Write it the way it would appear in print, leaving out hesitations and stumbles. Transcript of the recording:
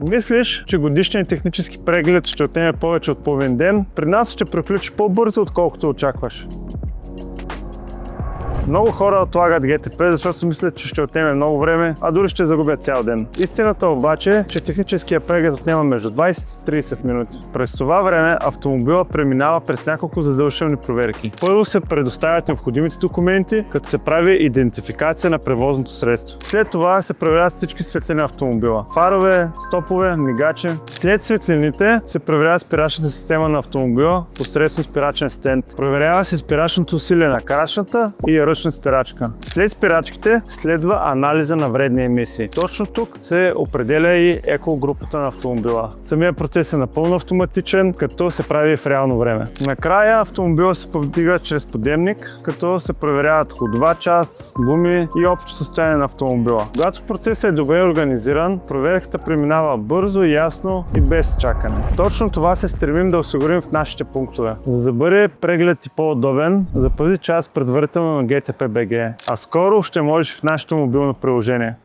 Мислиш, че годишният технически преглед ще отнеме повече от половин ден, при нас ще приключи по-бързо, отколкото очакваш. Много хора отлагат ГТП, защото си мислят, че ще отнеме много време, а дори ще загубят цял ден. Истината обаче е, че техническия преглед отнема между 20 и 30 минути. През това време автомобилът преминава през няколко задължителни проверки. Първо се предоставят необходимите документи, като се прави идентификация на превозното средство. След това се проверяват всички светлини на автомобила. Фарове, стопове, мигачи. След светлините се проверява спирачната система на автомобила посредством спирачен стенд. Проверява се спирачното усилие на крачната и ръчна спирачка. След спирачките следва анализа на вредни емисии. Точно тук се определя и екогрупата на автомобила. Самият процес е напълно автоматичен, като се прави в реално време. Накрая автомобила се повдига чрез подемник, като се проверяват ходова част, гуми и общо състояние на автомобила. Когато процесът е добре организиран, проверката преминава бързо, ясно и без чакане. Точно това се стремим да осигурим в нашите пунктове. За да бъде преглед си по-удобен, запази час предварително на GTP BG, а скоро ще можеш в нашето мобилно приложение.